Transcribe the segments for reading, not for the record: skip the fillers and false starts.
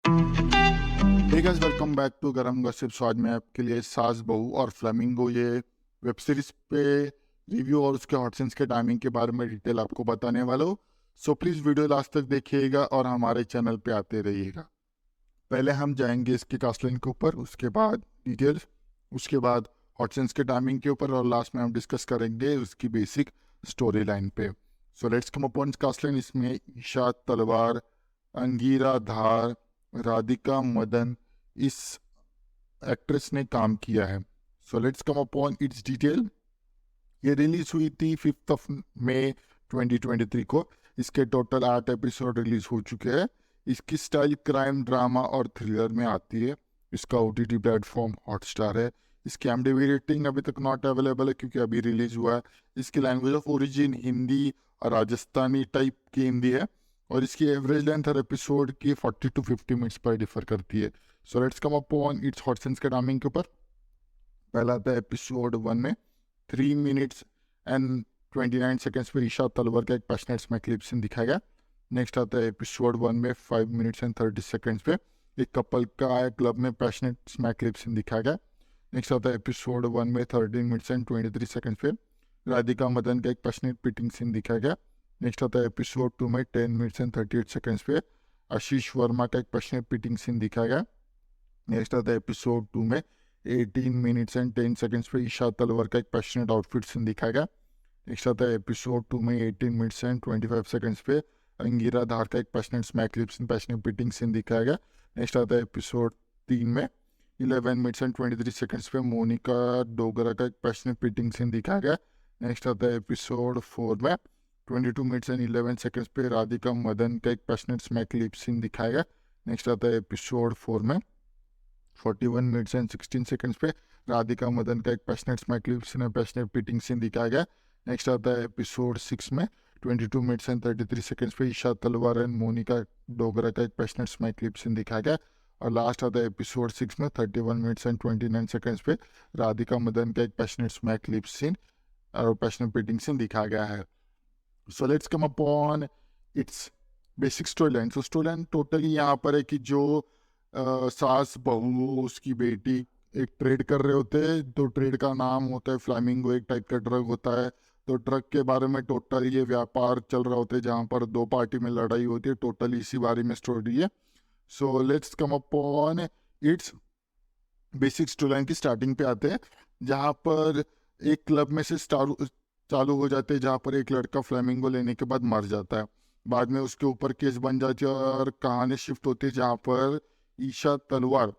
Hey guys, welcome back to Garam gossips. आज मैं आपके लिए सास बहू और फ्लेमिंगो ये वेब सीरीज पे रिव्यू और उसके हॉट सीन्स के टाइमिंग के बारे में डिटेल आपको बताने वाला हूँ। सो प्लीज़ वीडियो लास्ट तक देखिएगा और हमारे चैनल पे आते रहिएगा। पहले हम जाएंगे इसके कास्ट लाइन के ऊपर, उसके बाद डिटेल्स, उसके बाद हॉट सीन्स के टाइमिंग के ऊपर और लास्ट में हम डिस्कस करेंगे उसकी बेसिक स्टोरी लाइन पे। So let's come upon cast line. इसमें ईशा तलवार, अंगीरा धार, राधिका मदन इस एक्ट्रेस ने काम किया है। सो let's come upon its detail. ये रिलीज हुई थी 5 मई 2023 को। इसके टोटल 8 एपिसोड रिलीज हो चुके हैं। इसकी स्टाइल क्राइम ड्रामा और थ्रिलर में आती है। इसका OTT प्लेटफॉर्म हॉटस्टार है। इसकी IMDb रेटिंग अभी तक नॉट अवेलेबल है क्योंकि अभी रिलीज हुआ है। इसकी लैंग्वेज ऑफ ओरिजिन हिंदी और राजस्थानी टाइप की हिंदी है और इसकी एवरेज लेंथ हर एपिसोड की 40 to 50 मिनट्स पर डिफर करती है। सो let's come upon its hot scenes के टाइमिंग के ऊपर। पहला था एपिसोड 1 में 3 minutes and 29 seconds पे ईशा तलवार का एक पैशनेट स्मैक क्लिप सीन दिखाया गया। नेक्स्ट आता है एपिसोड 1 में 5 minutes and 30 seconds पे एक कपल का क्लब में पैशनेट स्मैक क्लिप सीन दिखाया गया। नेक्स्ट आता है एपिसोड 1 में 13 minutes and 23 seconds पे राधिका मदन का एक पैशनेट पिटिंग सीन दिखाया गया। नेक्स्ट आता है एपिसोड 2 में 10 minutes and 38 seconds पे आशीष वर्मा का एक पैशनेट पिटिंग सीन दिखाया गया। नेक्स्ट आता है एपिसोड 2 में 18 minutes and 10 seconds पे ईशा तलवार का एक पैशनेट आउटफिट सीन दिखाया गया। नेक्स्ट आता है एपिसोड 2 में 18 minutes and 25 seconds पे अंगीरा धार का एक passionate smack clip scene passionate petting scene दिखाया गया। नेक्स्ट आता है एपिसोड 3 में 11 minutes and 23 seconds पे मोनिका डोगरा का एक पैशनेट पिटिंग सीन दिखाया गया। नेक्स्ट आता है एपिसोड 4 में 22 minutes and 11 seconds पे राधिका मदन का एक पैशनेट स्मैक क्लिप सीन दिखाया गया। नेक्स्ट आता है एपिसोड 4 में 41 minutes and 16 seconds पे राधिका मदन का एक passionate smack clip scene passionate petting scene दिखाया गया। नेक्स्ट आता है एपिसोड 6 में 22 minutes and 33 seconds पे ईशा तलवार एंड मोनिका डोगरा का एक पैशनेट स्मैक क्लिप सीन दिखाया गया। और लास्ट आता है एपिसोड 6 में 31 minutes and 29 seconds पे राधिका मदन का एक पैशनेट स्मैक क्लिप सीन और पैशनेट पिटिंग सीन दिखाया गया है। सो let's come upon its basic story line. So story line totally यहाँ पर है कि जो सास बहू उसकी बेटी एक ट्रेड कर रहे होते हैं। तो ट्रेड का नाम होता है फ्लामिंगो, एक टाइप का ड्रग होता है। तो ड्रग के बारे में टोटल ये व्यापार चल रहा होता है जहाँ पर दो पार्टी में लड़ाई होती है। टोटल इसी बारे में स्टोरी है। सो let's come upon its basic story line की स्टार्टिंग पे आते हैं जहाँ पर एक क्लब में से चालू हो जाते हैं जहाँ पर एक लड़का फ्लेमिंगो लेने के बाद मर जाता है। बाद में उसके ऊपर केस बन जाती है और कहानी शिफ्ट होती है जहाँ पर ईशा तलवार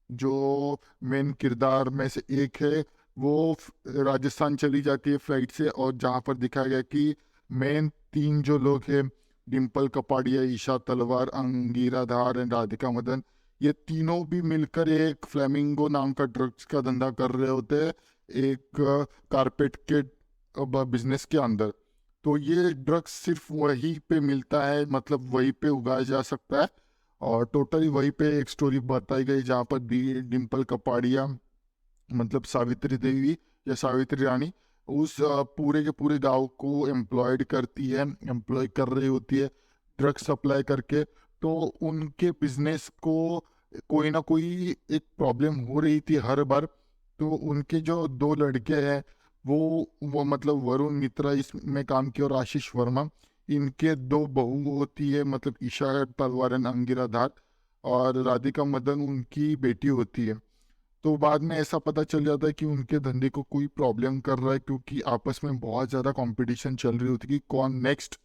जो मेन किरदार में से एक है वो राजस्थान चली जाती है फ्लाइट से। और जहाँ पर दिखाया गया कि मेन 3 जो लोग हैं, डिम्पल कपाड़िया, ईशा तलवार, अंगीरा धार एंड राधिका मदन, ये तीनों भी मिलकर एक फ्लेमिंगो नाम का ड्रग्स का धंधा कर रहे होते हैं एक कारपेट के बिजनेस के अंदर। तो ये ड्रग्स सिर्फ वहीं पे मिलता है, मतलब वहीं पे उगाया जा सकता है। और टोटली वहीं पे एक स्टोरी बताई गई जहाँ पर डिम्पल कपाड़िया मतलब सावित्री देवी या सावित्री रानी उस पूरे के पूरे गांव को एम्प्लॉयड करती है, एम्प्लॉय कर रही होती है ड्रग सप्लाई करके। तो उनके बिजनेस को कोई ना कोई एक प्रॉब्लम हो रही थी हर बार। तो उनके जो 2 लड़के हैं वो मतलब वरुण मित्रा इसमें काम किया और आशीष वर्मा, इनके 2 बहू होती है मतलब ईशा तलवार एंड अंगिरा धार, और राधिका मदन उनकी बेटी होती है। तो बाद में ऐसा पता चल जाता है कि उनके धंधे को कोई प्रॉब्लम कर रहा है क्योंकि आपस में बहुत ज़्यादा कंपटीशन चल रही होती है कि कौन नेक्स्ट।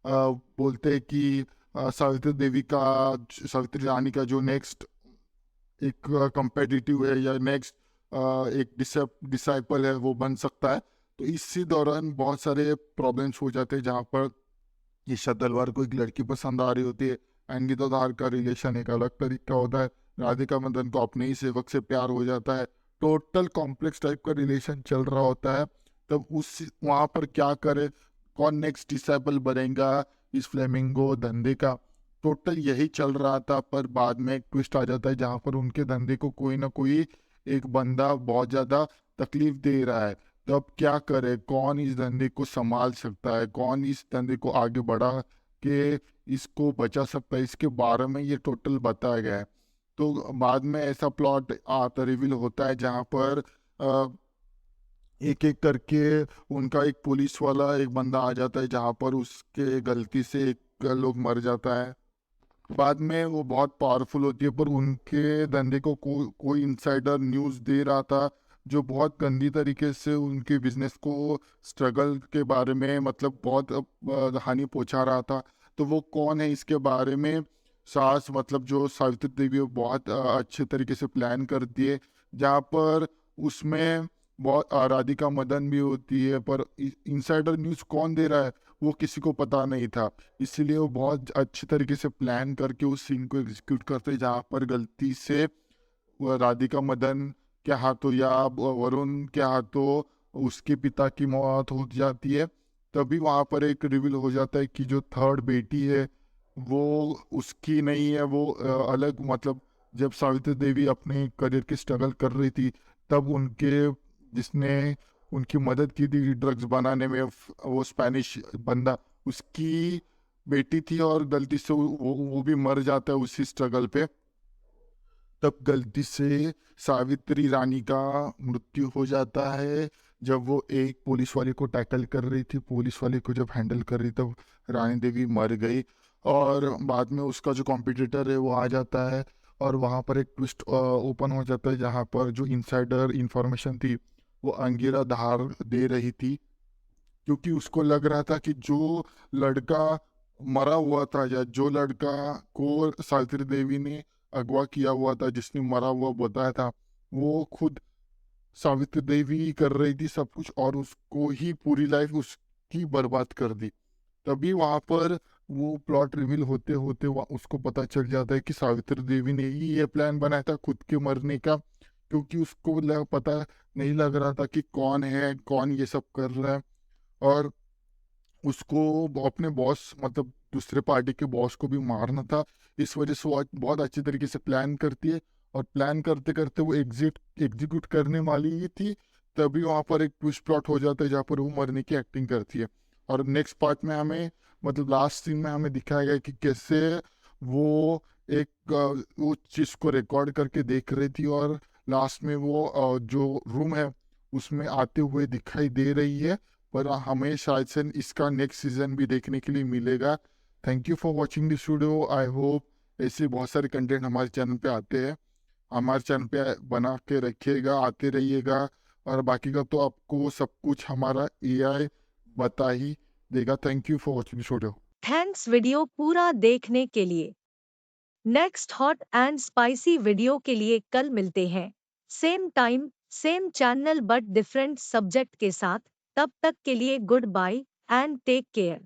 बोलते हैं कि सावित्री रानी का जो नेक्स्ट एक कंपेटिटिव है या नेक्स्ट एक डिसाइपल है वो बन सकता है। तो इसी दौरान बहुत सारे प्रॉब्लम्स हो जाते हैं जहाँ पर ईशा तलवार को एक लड़की पसंद आ रही होती है, अंकिता धार का रिलेशन एक अलग तरीका होता है, राधिका मदन को अपने ही सेवक से प्यार हो जाता है। टोटल कॉम्प्लेक्स टाइप का रिलेशन चल रहा होता है। तब उस वहाँ पर क्या करे, कौन नेक्स्ट डिसाइपल बनेगा इस फ्लेमिंगो धंधे का, टोटल यही चल रहा था। पर बाद में एक ट्विस्ट आ जाता है जहाँ पर उनके धंधे को कोई ना कोई एक बंदा बहुत ज़्यादा तकलीफ दे रहा है। तो अब क्या करे, कौन इस धंधे को संभाल सकता है, कौन इस धंधे को आगे बढ़ा के इसको बचा सकता है, इसके बारे में ये टोटल बताया गया है। तो बाद में ऐसा प्लॉट आता रिवील होता है जहाँ पर एक एक करके उनका एक पुलिस वाला एक बंदा आ जाता है, जहाँ पर उसके गलती से एक लोग मर जाता है। बाद में वो बहुत पावरफुल होती है, पर उनके धंधे को कोई इनसाइडर न्यूज़ दे रहा था जो बहुत गंदी तरीके से उनके बिजनेस को स्ट्रगल के बारे में मतलब बहुत हानि पहुंचा रहा था। तो वो कौन है इसके बारे में सास मतलब जो सावित्री देवी है, वो बहुत अच्छे तरीके से प्लान करती है, जहाँ पर उसमें बहुत राधिका मदन भी होती है, पर इनसाइडर न्यूज़ कौन दे रहा है वो किसी को पता नहीं था। इसीलिए वो बहुत अच्छी तरीके से प्लान करके उस सीन को एग्जीक्यूट करते हैं, जहाँ पर गलती से वो राधिका मदन के हाथों या वरुण के हाथों उसके पिता की मौत हो जाती है। तभी वहाँ पर एक रिवील हो जाता है कि जो थर्ड बेटी है वो उसकी नहीं है, वो अलग मतलब जब सावित्री देवी अपने करियर की स्ट्रगल कर रही थी, तब उनके जिसने उनकी मदद की थी ड्रग्स बनाने में, वो स्पेनिश बंदा, उसकी बेटी थी, और गलती से वो भी मर जाता है उसी स्ट्रगल पे। तब गलती से सावित्री रानी का मृत्यु हो जाता है जब वो एक पुलिस वाले को टैकल कर रही थी। पुलिस वाले को जब हैंडल कर रही तब रानी देवी मर गई, और बाद में उसका जो कॉम्पिटिटर है वो आ जाता है, और वहाँ पर एक ट्विस्ट ओपन हो जाता है, जहाँ पर जो इनसाइडर इंफॉर्मेशन थी वो अंगिरा धार दे रही थी, क्योंकि उसको लग रहा था कि जो लड़का मरा हुआ था या जो लड़का को सावित्री देवी ने अगवा किया हुआ था, जिसने मरा हुआ बताया था, वो खुद सावित्री देवी ही कर रही थी सब कुछ, और उसको ही पूरी लाइफ उसकी बर्बाद कर दी। तभी वहां पर वो प्लॉट रिवील होते होते उसको पता चल जाता है कि सावित्री देवी ने ही ये प्लान बनाया था खुद के मरने का, क्योंकि उसको पता नहीं लग रहा था कि कौन है कौन ये सब कर रहा है। और उसको अपने बॉस मतलब दूसरे पार्टी के बॉस को भी मारना था। इस वजह से वो बहुत अच्छी तरीके से प्लान करती है, और प्लान करते करते वो एग्जीक्यूट करने वाली ही थी, तभी वहाँ पर एक ट्विस्ट प्लॉट हो जाता है जहाँ पर वो मरने की एक्टिंग करती है। और नेक्स्ट पार्ट में हमें मतलब लास्ट सीन में हमें दिखाया गया कि कैसे वो एक वो चीज़ को रिकॉर्ड करके देख रही थी, और लास्ट में वो जो रूम है उसमें आते हुए दिखाई दे रही है। पर हमें शायद से इसका नेक्स्ट सीजन भी देखने के लिए मिलेगा। Thank you for watching this video. I hope ऐसे बहुत सारे कंटेंट हमारे चैनल पे आते हैं, हमारे चैनल पे बना के रखिएगा, आते रहिएगा। और बाकी का तो आपको सब कुछ हमारा एआई बता ही देगा। Thank you for watching this video. Thanks video पूरा देखने के लिए। Next hot and spicy video के लिए कल मिलते हैं, same time same channel but different subject के साथ। तब तक के लिए good bye and take care.